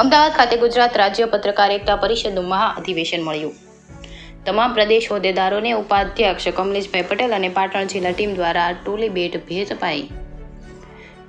અમદાવાદ ખાતે ગુજરાત રાજ્ય પત્રકાર એકતા પરિષદનું મહાઅધિવેશન મળ્યું. તમામ પ્રદેશ હોદ્દેદારોને ઉપાધ્યક્ષ કમલેશભાઈ પટેલ અને પાટણ જિલ્લા ટીમ દ્વારા ટોલી ભેટ અપાઈ.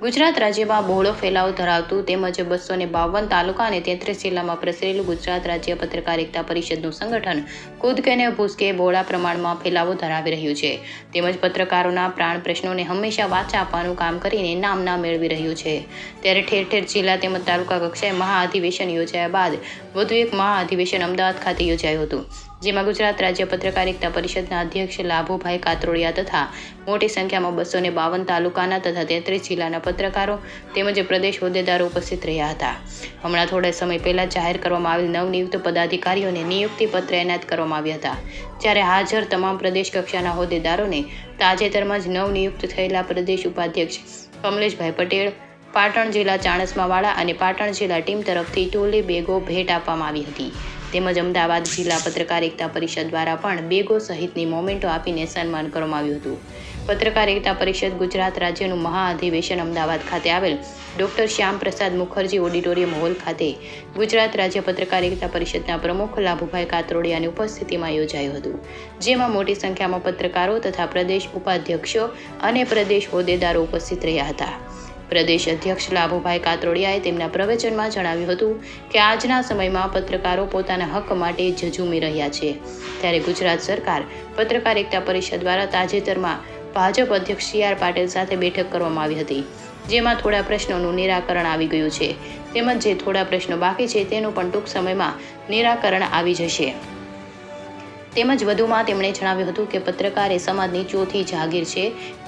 ગુજરાત રાજ્યમાં બહોળો ફેલાવો ધરાવતું તેમજ 252 તાલુકા અને 33 જિલ્લામાં પ્રસરેલું ગુજરાત રાજ્ય પત્રકાર એકતા પરિષદનું સંગઠન કૂદકે ને ભૂસકે બહોળા પ્રમાણમાં ફેલાવો ધરાવી રહ્યું છે તેમજ પત્રકારોના પ્રાણ પ્રશ્નોને હંમેશા વાચા આપવાનું કામ કરીને નામના મેળવી રહ્યું છે. ત્યારે ઠેર ઠેર જિલ્લા તેમજ તાલુકા કક્ષાએ મહાઅધિવેશન યોજાયા બાદ વધુ એક મહાઅધિવેશન અમદાવાદ ખાતે યોજાયું હતું, જેમાં ગુજરાત રાજ્ય પત્રકાર એકતા પરિષદના અધ્યક્ષ લાભુભાઈ કાતરોડિયા તથા મોટી સંખ્યામાં 252 તાલુકાના તથા 33 જિલ્લાના પત્રકારો તેમજ પ્રદેશ હોદ્દેદારો ઉપસ્થિત રહ્યા હતા. હમણાં થોડા સમય પહેલા જાહેર કરવામાં આવેલ નવનિયુક્ત પદાધિકારીઓને નિયુક્તિ પત્ર એનાયત કરવામાં આવ્યા હતા. જ્યારે હાજર તમામ પ્રદેશ કક્ષાના હોદ્દેદારોને તાજેતરમાં જ નવનિયુક્ત થયેલા પ્રદેશ ઉપાધ્યક્ષ કમલેશભાઈ પટેલ, પાટણ જિલ્લા ચાણસ્માવાળા અને પાટણ જિલ્લા ટીમ તરફથી ટોલી બેગો ભેટ આપવામાં આવી હતી. તેમજ અમદાવાદ જિલ્લા પત્રકાર એકતા પરિષદ દ્વારા પણ બેગો સહિતની મોમેન્ટો આપીને સન્માન કરવામાં આવ્યું હતું. પત્રકાર એકતા પરિષદ ગુજરાત રાજ્યનું મહાઅધિવેશન અમદાવાદ ખાતે આવેલ doctor Shyamaprasad Mukherjee auditorium hall ખાતે ગુજરાત રાજ્ય પત્રકાર એકતા પરિષદના પ્રમુખ લાભુભાઈ કાતરોડિયાની ઉપસ્થિતિમાં યોજાયું હતું, જેમાં મોટી સંખ્યામાં પત્રકારો તથા પ્રદેશ ઉપાધ્યક્ષો અને પ્રદેશ હોદ્દેદારો ઉપસ્થિત રહ્યા હતા. પ્રદેશ અધ્યક્ષ લાભુભાઈ કાતરોડિયાએ તેમના પ્રવચનમાં જણાવ્યું હતું કે આજના સમયમાં પત્રકારો પોતાના હક માટે ઝઝૂમી રહ્યા છે. ત્યારે ગુજરાત સરકાર પત્રકાર એકતા પરિષદ દ્વારા તાજેતરમાં ભાજપ અધ્યક્ષ CR પાટીલ સાથે બેઠક કરવામાં આવી હતી, જેમાં થોડા પ્રશ્નોનું નિરાકરણ આવી ગયું છે તેમજ જે થોડા પ્રશ્નો બાકી છે તેનું પણ ટૂંક સમયમાં નિરાકરણ આવી જશે. તેમજ વધુમાં તેમણે જણાવ્યું હતું કે પત્રકાર એ સમાજની ચોથી જાગીર છે,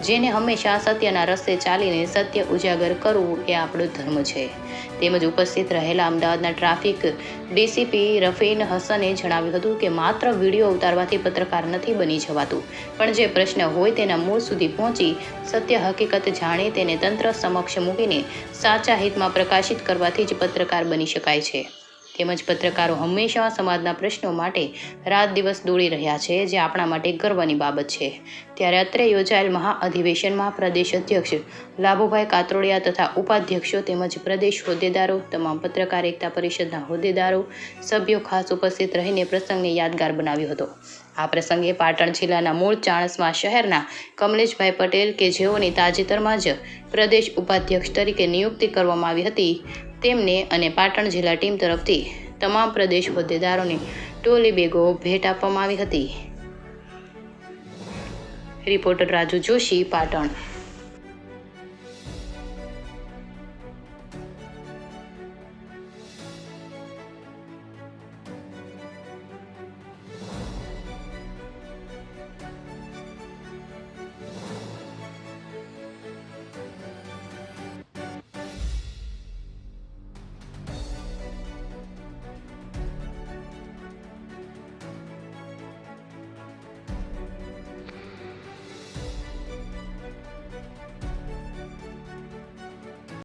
જેને હંમેશા સત્યના રસ્તે ચાલીને સત્ય ઉજાગર કરવું એ આપણો ધર્મ છે. તેમજ ઉપસ્થિત રહેલા અમદાવાદના ટ્રાફિક DCP રફીન હસને જણાવ્યું હતું કે માત્ર વિડીયો ઉતારવાથી પત્રકાર નથી બની જવાતું, પણ જે પ્રશ્ન હોય તેના મૂળ સુધી પહોંચી સત્ય હકીકત જાણી તેને તંત્ર સમક્ષ મૂકીને સાચા હિતમાં પ્રકાશિત કરવાથી જ પત્રકાર બની શકાય છે. તેમજ પત્રકારો હંમેશા સમાજના પ્રશ્નો માટે રાત દિવસ દોડી રહ્યા છે, જે આપણા માટે ગર્વની બાબત છે. ત્યારે અત્રે યોજાયેલ મહાઅધિવેશનમાં પ્રદેશ અધ્યક્ષ લાભુભાઈ કાતરોડિયા તથા ઉપાધ્યક્ષો તેમજ પ્રદેશ હોદ્દેદારો, તમામ પત્રકાર એકતા પરિષદના હોદ્દેદારો, સભ્યો ખાસ ઉપસ્થિત રહીને પ્રસંગને યાદગાર બનાવ્યો હતો. આ પ્રસંગે પાટણ જિલ્લાના મૂળ ચાણસ્મા શહેરના કમલેશભાઈ પટેલ કે જેઓની તાજેતરમાં જ પ્રદેશ ઉપાધ્યક્ષ તરીકે નિયુક્તિ કરવામાં આવી હતી, તેમને અને પાટણ જિલ્લા ટીમ તરફથી તમામ પ્રદેશ હોદ્દેદારોને ટોલી બેગો ભેટ આપવામાં આવી હતી. રિપોર્ટર રાજુ જોશી, પાટણ.